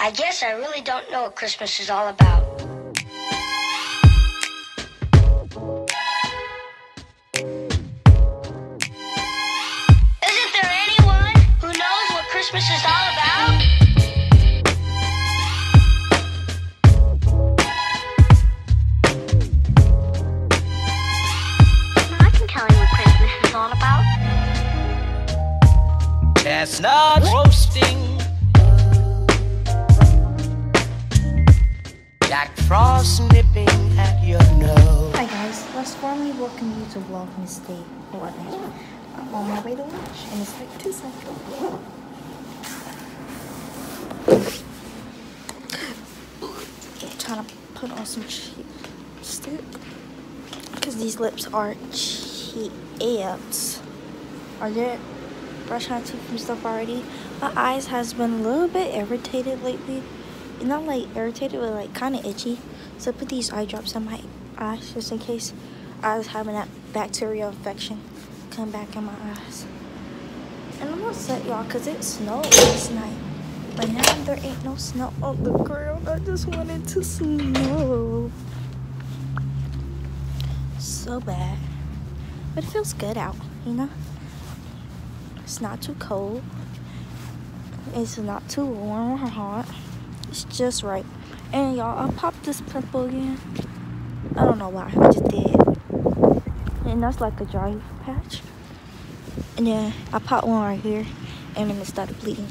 I guess I really don't know what Christmas is all about. Isn't there anyone who knows what Christmas is all about? I can tell you what Christmas is all about. Chestnuts roasting, Jack Frost nipping at your nose. Hi guys, let's formally welcome you to Vlogmas Day 11. I'm on my way to lunch and it's like 2 seconds. I'm trying to put on some lipstick because these lips are chapped. Are they? Brush my teeth and stuff already. My eyes has been a little bit irritated lately. Not like irritated, but like kind of itchy. So I put these eye drops on my eyes just in case I was having that bacterial infection come back in my eyes. And I'm upset, y'all, because it snowed last night. But now there ain't no snow on the ground. I just wanted to snow. So bad. But it feels good out, you know? It's not too cold. It's not too warm or hot. It's just right. And y'all, I popped this pimple again. I don't know why. I just did. And that's like a dry patch. And then I popped one right here. And then it started bleeding.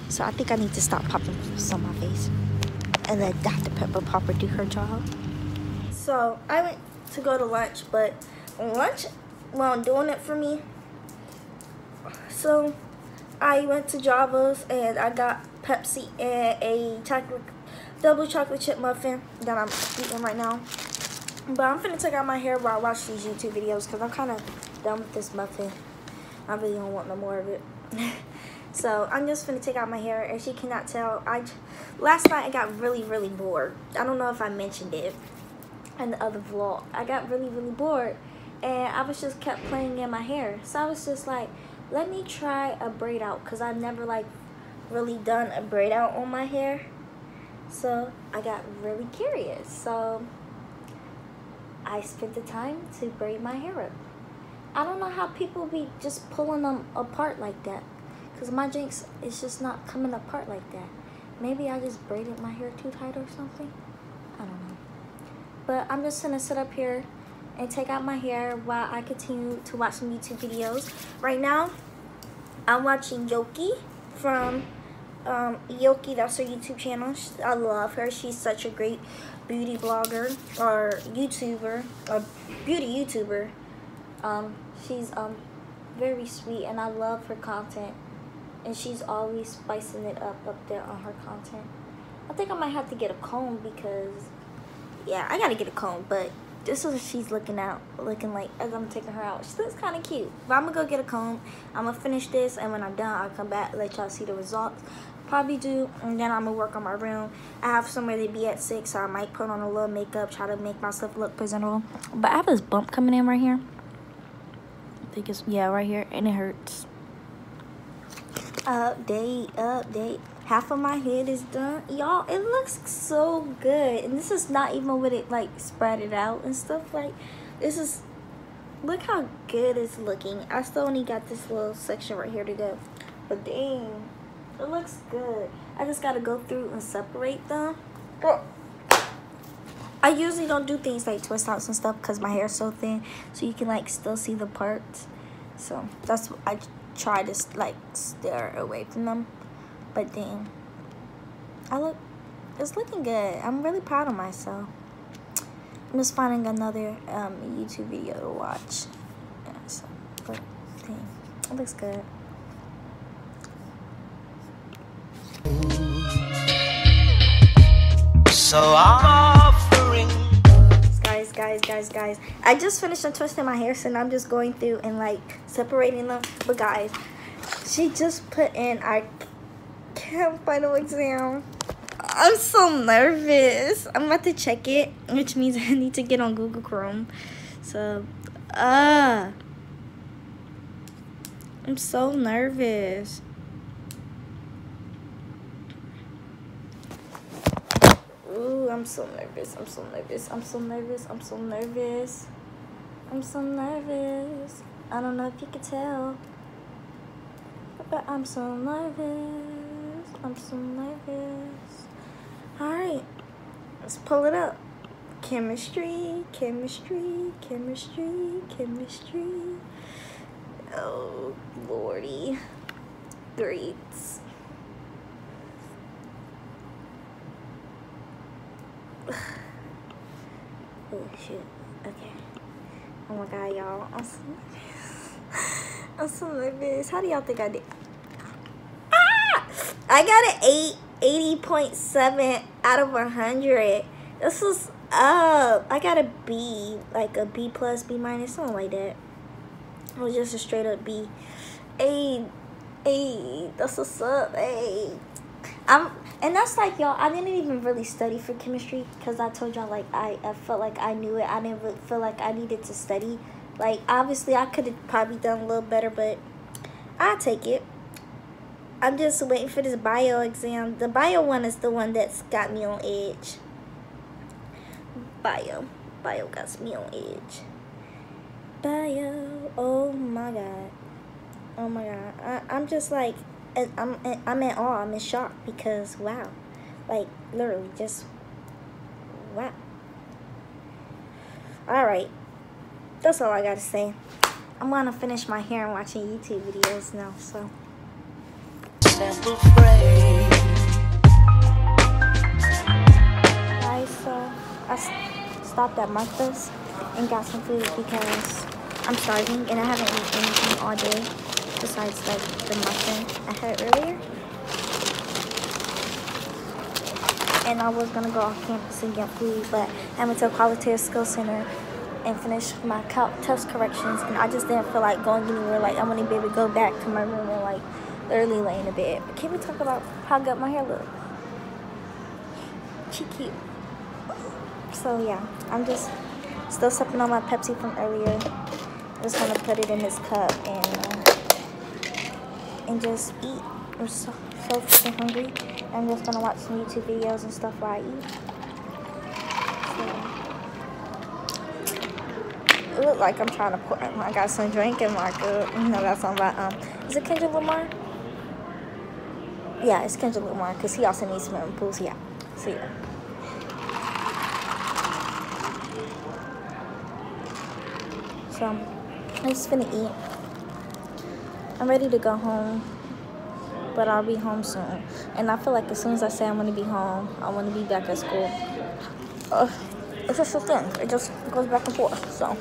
So I think I need to stop popping pimples on my face. And let Dr. Pepper Popper do her job. So I went to go to lunch. But lunch wasn't doing it for me. So I went to Java's and I got Pepsi and a double chocolate chip muffin that I'm eating right now. But I'm finna take out my hair while I watch these YouTube videos because I'm kind of done with this muffin. I really don't want no more of it. So I'm just finna take out my hair. As you cannot tell, last night I got really bored. I don't know if I mentioned it in the other vlog. I got really bored and I was just kept playing in my hair. So I was just like, let me try a braid out because I've never like really done a braid out on my hair. So I got really curious. So I spent the time to braid my hair up. I don't know how people be just pulling them apart like that because my jinx is just not coming apart like that. Maybe I just braided my hair too tight or something. I don't know. But I'm just gonna sit up here and take out my hair while I continue to watch some YouTube videos. Right now, I'm watching Yoki from Yoki, that's her YouTube channel. I love her. She's such a great beauty blogger or YouTuber, or beauty YouTuber. She's very sweet and I love her content. And she's always spicing it up there on her content. I think I might have to get a comb because, yeah, I gotta get a comb, but this is what she's looking like as I'm taking her out. She looks kind of cute. But I'm going to go get a comb. I'm going to finish this. And when I'm done, I'll come back and let y'all see the results. Probably do. And then I'm going to work on my room. I have somewhere to be at 6. So I might put on a little makeup. Try to make myself look presentable. But I have this bump coming in right here. I think it's, yeah, right here. And it hurts. Update. Half of my head is done. Y'all, it looks so good. And this is not even with it, like, spread it out and stuff. Like, this is, look how good it's looking. I still only got this little section right here to go. But dang, it looks good. I just got to go through and separate them. I usually don't do things like twist outs and stuff because my hair is so thin. So you can, like, still see the parts. So that's what I try to, like, stare away from them. But dang, it's looking good. I'm really proud of myself. I'm just finding another YouTube video to watch. Yeah, so, but dang, it looks good. So I'm offering. Guys. I just finished twisting my hair, so now I'm just going through and like separating them. But guys, she just put in our final exam. I'm so nervous. I'm about to check it, which means I need to get on Google Chrome. So, I'm so nervous. Ooh, I'm so nervous. I'm so nervous. I'm so nervous. I'm so nervous. I'm so nervous. I don't know if you can tell, but I'm so nervous. I'm so nervous. All right, let's pull it up. Chemistry, chemistry, chemistry, chemistry. Oh, Lordy. Grades. Oh, shit. Okay. Oh my God, y'all. I'm so nervous. How do y'all think I did? Ah! I got an 80.7 out of 100. This was up. I got a B, like a B plus, B minus, something like that. It was just a straight up B. Hey, that's what's up. Hey, and that's like, y'all, I didn't even really study for chemistry because I told y'all, like, I felt like I knew it. I didn't really feel like I needed to study. Like, obviously, I could have probably done a little better, but I'll take it. I'm just waiting for this bio exam. The bio one is the one that's got me on edge. Bio got me on edge. Bio, oh my God. Oh my God. I'm just like, I'm in awe. I'm in shock because, wow. Like, literally, just, wow. Alright. That's all I gotta say. I'm gonna finish my hair and watching YouTube videos now, so. Sample phrase. Alright, so I stopped at Martha's and got some food because I'm starving and I haven't eaten anything all day besides like the muffin I had earlier. And I was gonna go off campus and get food, but I went to a Qualitative Skills Center and finish my test corrections, and I just didn't feel like going anywhere. Like, I want to be able to go back to my room and like literally lay in the bed. But can we talk about how good my hair looks? Cute. So yeah, I'm just still sipping on my Pepsi from earlier. Just want to put it in this cup and just eat. I'm so freaking hungry. I'm just gonna watch some YouTube videos and stuff while I eat. It look like I'm trying to pour. I got some drink in my cup. You know that song about is it Kendrick Lamar? Yeah, it's Kendrick Lamar because he also needs some pools. Yeah, so yeah. So I'm just gonna eat. I'm ready to go home, but I'll be home soon. And I feel like as soon as I say I'm gonna be home, I want to be back at school. It's just a thing. It just goes back and forth. So.